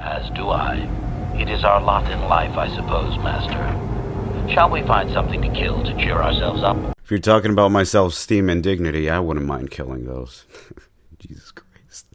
As do I. It is our lot in life, I suppose, Master. Shall we find something to kill to cheer ourselves up? If you're talking about my self-esteem and dignity, I wouldn't mind killing those. Jesus Christ.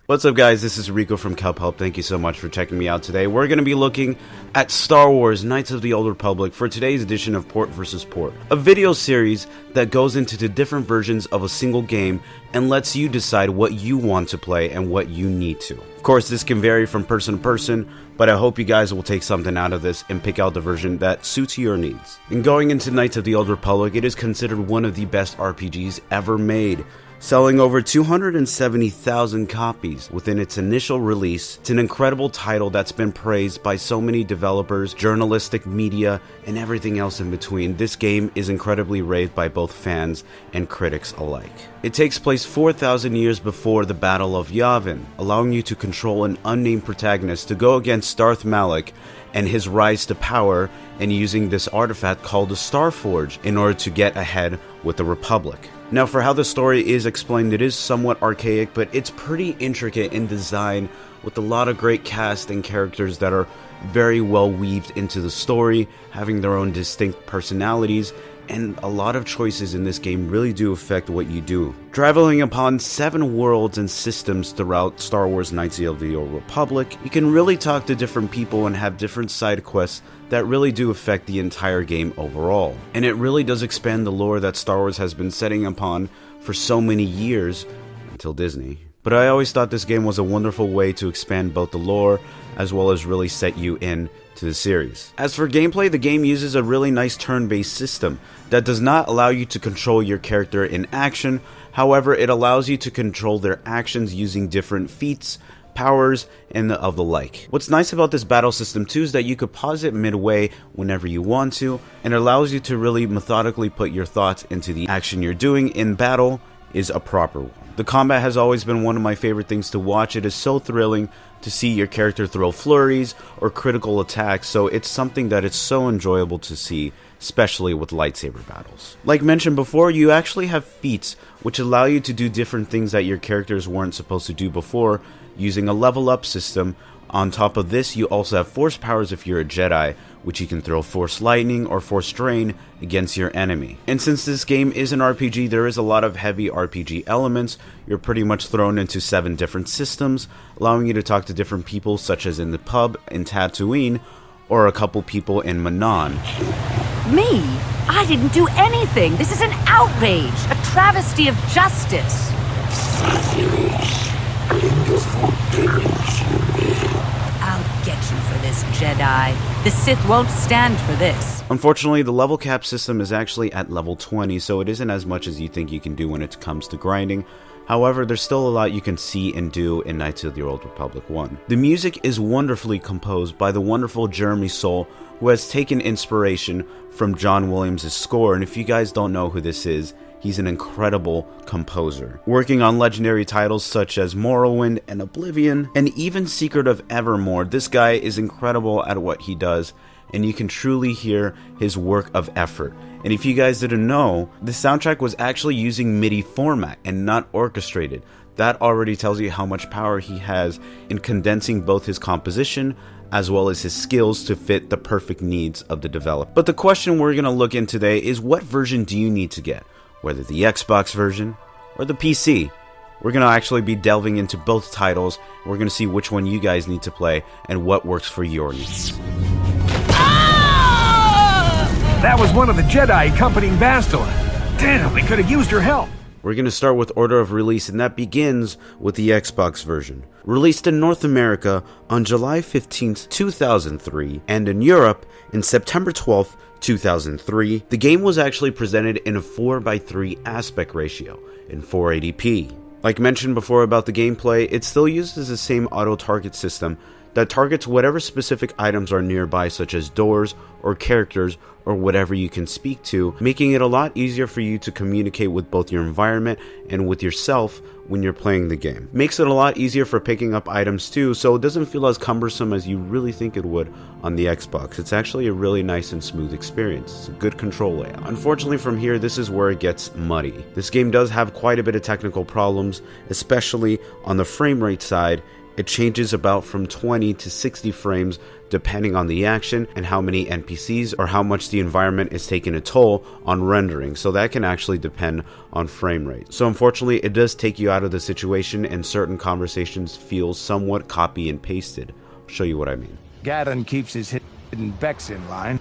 What's up, guys? This is Rico from Kelphelp. Thank you so much for checking me out today. We're going to be looking at Star Wars Knights of the Old Republic for today's edition of Port vs. Port, a video series that goes into the different versions of a single game and lets you decide what you want to play and what you need to. Of course, this can vary from person to person, but I hope you guys will take something out of this and pick out the version that suits your needs. In going into Knights of the Old Republic, it is considered one of the best RPGs ever made, selling over 270,000 copies within its initial release. It's an incredible title that's been praised by so many developers, journalistic media, and everything else in between. This game is incredibly raved by both fans and critics alike. It takes place 4,000 years before the Battle of Yavin, allowing you to control an unnamed protagonist to go against Darth Malak and his rise to power, and using this artifact called the Starforge in order to get ahead with the Republic. Now, for how the story is explained, it is somewhat archaic, but it's pretty intricate in design with a lot of great cast and characters that are very well weaved into the story, having their own distinct personalities, and a lot of choices in this game really do affect what you do. Traveling upon 7 worlds and systems throughout Star Wars Knights of the Old Republic, you can really talk to different people and have different side quests that really do affect the entire game overall. And it really does expand the lore that Star Wars has been setting upon for so many years, until Disney. But I always thought this game was a wonderful way to expand both the lore as well as really set you in to the series. As for gameplay, the game uses a really nice turn-based system that does not allow you to control your character in action. However, it allows you to control their actions using different feats, powers, and of the like. What's nice about this battle system too is that you could pause it midway whenever you want to, and it allows you to really methodically put your thoughts into the action you're doing in battle is a proper one. The combat has always been one of my favorite things to watch. It is so thrilling to see your character throw flurries or critical attacks, so it's something that it's so enjoyable to see, especially with lightsaber battles. Like mentioned before, you actually have feats which allow you to do different things that your characters weren't supposed to do before, using a level up system. On top of this, you also have force powers if you're a Jedi, which you can throw force lightning or force drain against your enemy. And since this game is an RPG, there is a lot of heavy RPG elements. You're pretty much thrown into 7 different systems, allowing you to talk to different people, such as in the pub in Tatooine, or a couple people in Manon. Me? I didn't do anything! This is an outrage! A travesty of justice! I'll get you for this, Jedi. The Sith won't stand for this. Unfortunately, the level cap system is actually at level 20, so it isn't as much as you think you can do when it comes to grinding. However, there's still a lot you can see and do in Knights of the Old Republic 1. The music is wonderfully composed by the wonderful Jeremy Soule, who has taken inspiration from John Williams' score, and if you guys don't know who this is, he's an incredible composer, working on legendary titles such as Morrowind and Oblivion, and even Secret of Evermore. This guy is incredible at what he does, and you can truly hear his work of effort. And if you guys didn't know, the soundtrack was actually using MIDI format and not orchestrated. That already tells you how much power he has in condensing both his composition as well as his skills to fit the perfect needs of the developer. But the question we're going to look into today is, what version do you need to get? Whether the Xbox version or the PC. We're going to actually be delving into both titles. We're going to see which one you guys need to play and what works for your needs. That was one of the Jedi accompanying Bastila. Damn, we could have used your help. We're going to start with order of release, and that begins with the Xbox version. Released in North America on July 15th, 2003, and in Europe in September 12th, 2003, the game was actually presented in a 4:3 aspect ratio in 480p. Like mentioned before about the gameplay, it still uses the same auto-target system that targets whatever specific items are nearby, such as doors or characters or whatever you can speak to, making it a lot easier for you to communicate with both your environment and with yourself when you're playing the game. Makes it a lot easier for picking up items too, so it doesn't feel as cumbersome as you really think it would on the Xbox. It's actually a really nice and smooth experience. It's a good control layout. Unfortunately, from here, this is where it gets muddy. This game does have quite a bit of technical problems, especially on the frame rate side, It changes about from 20 to 60 frames depending on the action and how many NPCs or how much the environment is taking a toll on rendering. So that can actually depend on frame rate. So unfortunately, it does take you out of the situation and certain conversations feel somewhat copy and pasted. I'll show you what I mean. Gadon keeps his hidden Becks in line,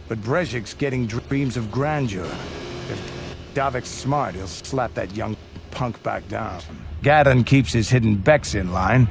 but Brezhik's getting dreams of grandeur. If Davik's smart, he'll slap that young punk back down. Gadon keeps his hidden Becks in line,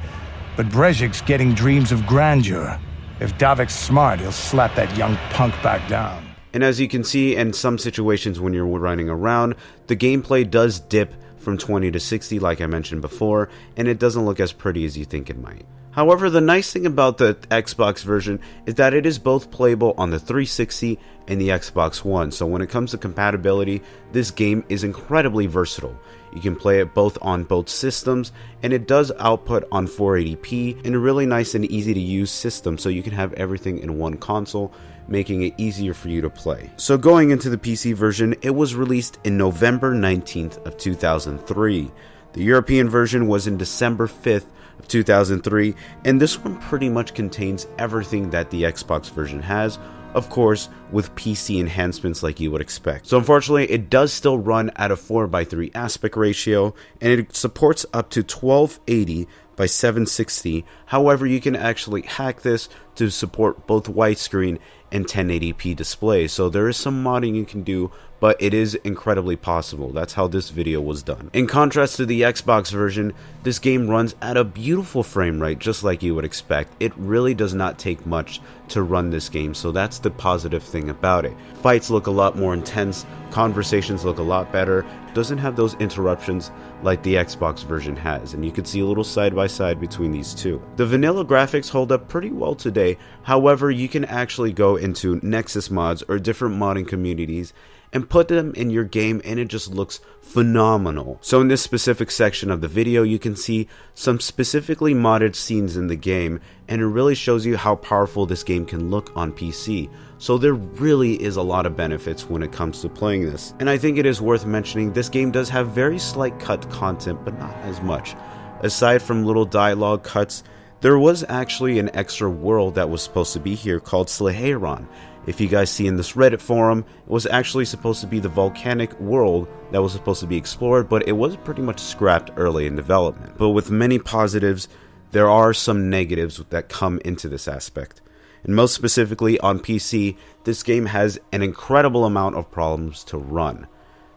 but Brezhik's getting dreams of grandeur. If Davik's smart, he'll slap that young punk back down. And as you can see, in some situations when you're running around, the gameplay does dip from 20 to 60 like I mentioned before, and it doesn't look as pretty as you think it might. However, the nice thing about the Xbox version is that it is both playable on the 360 and the Xbox One. So when it comes to compatibility, this game is incredibly versatile. You can play it both on both systems, and it does output on 480p in a really nice and easy to use system, so you can have everything in one console, making it easier for you to play. So going into the PC version, it was released in November 19th of 2003. The European version was in December 5th of 2003, and this one pretty much contains everything that the Xbox version has, of course, with PC enhancements like you would expect. So unfortunately, it does still run at a 4:3 aspect ratio, and it supports up to 1280 by 760. However, you can actually hack this to support both widescreen and 1080p displays. So there is some modding you can do, but it is incredibly possible. That's how this video was done. In contrast to the Xbox version, this game runs at a beautiful frame rate, just like you would expect. It really does not take much to run this game, so that's the positive thing about it. Fights look a lot more intense, conversations look a lot better. It doesn't have those interruptions like the Xbox version has, and you can see a little side by side between these two. The vanilla graphics hold up pretty well today. However, you can actually go into Nexus mods or different modding communities and put them in your game, and it just looks phenomenal. So in this specific section of the video, you can see some specifically modded scenes in the game, and it really shows you how powerful this game can look on PC. So there really is a lot of benefits when it comes to playing this. And I think it is worth mentioning, this game does have very slight cut content, but not as much. Aside from little dialogue cuts, there was actually an extra world that was supposed to be here called Sleheyron. If you guys see in this Reddit forum, it was actually supposed to be the volcanic world that was supposed to be explored, but it was pretty much scrapped early in development. But with many positives, there are some negatives that come into this aspect. And most specifically on PC, this game has an incredible amount of problems to run.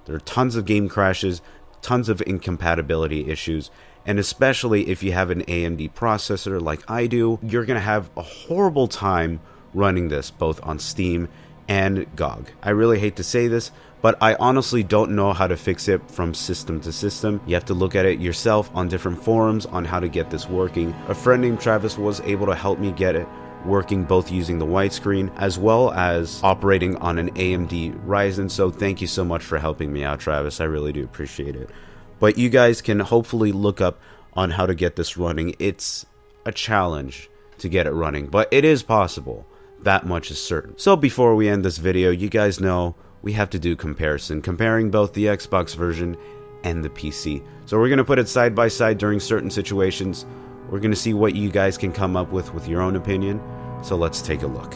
There are tons of game crashes, tons of incompatibility issues, and especially if you have an AMD processor like I do, you're going to have a horrible time running this both on Steam and GOG. I really hate to say this, but I honestly don't know how to fix it from system to system. You have to look at it yourself on different forums on how to get this working. A friend named Travis was able to help me get it working, both using the widescreen as well as operating on an AMD Ryzen, so thank you so much for helping me out, Travis. I really do appreciate it. But you guys can hopefully look up on how to get this running. It's a challenge to get it running, but it is possible. That much is certain. So before we end this video, you guys know we have to do comparison, comparing both the Xbox version and the PC. So we're going to put it side by side during certain situations. We're going to see what you guys can come up with your own opinion. So let's take a look.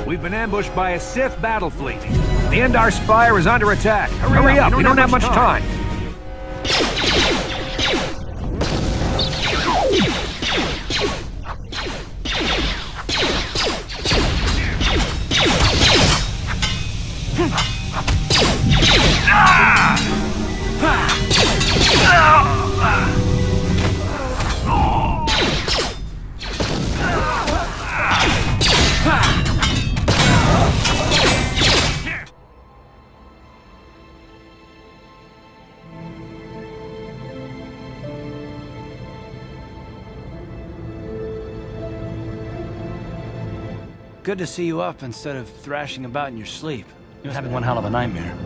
We've been ambushed by a Sith battle fleet. The Endar Spire is under attack. Hurry up, we don't have much time. Good to see you up instead of thrashing about in your sleep. You're having one hell of a nightmare.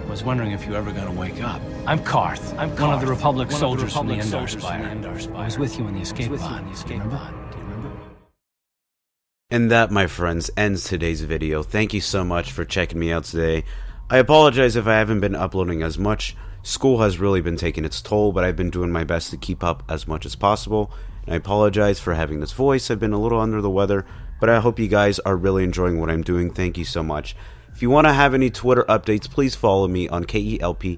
I was wondering if you were ever gonna wake up. I'm Karth. I'm one of the Republic soldiers from the Endar Spire. I was with you in the escape pod. Do you remember? And that, my friends, ends today's video. Thank you so much for checking me out today. I apologize if I haven't been uploading as much. School has really been taking its toll, but I've been doing my best to keep up as much as possible. And I apologize for having this voice. I've been a little under the weather, but I hope you guys are really enjoying what I'm doing. Thank you so much. If you want to have any Twitter updates, please follow me on KELPHELPOG.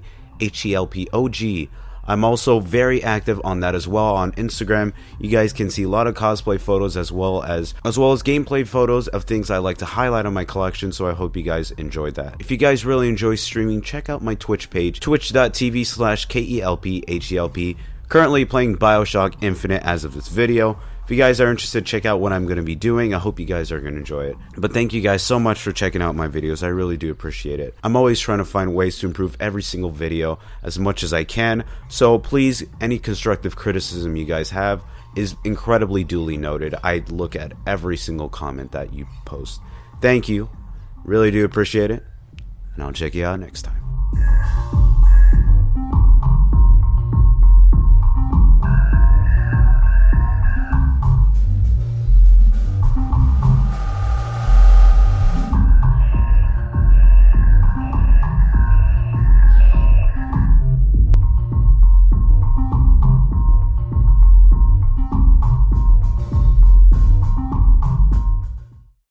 I'm also very active on that as well on Instagram. You guys can see a lot of cosplay photos as well as gameplay photos of things I like to highlight on my collection, so I hope you guys enjoyed that. If you guys really enjoy streaming, check out my Twitch page, twitch.tv/KELPHELP. Currently playing BioShock Infinite as of this video. If you guys are interested, check out what I'm going to be doing. I hope you guys are going to enjoy it. But thank you guys so much for checking out my videos. I really do appreciate it. I'm always trying to find ways to improve every single video as much as I can. So please, any constructive criticism you guys have is incredibly duly noted. I look at every single comment that you post. Thank you. Really do appreciate it. And I'll check you out next time.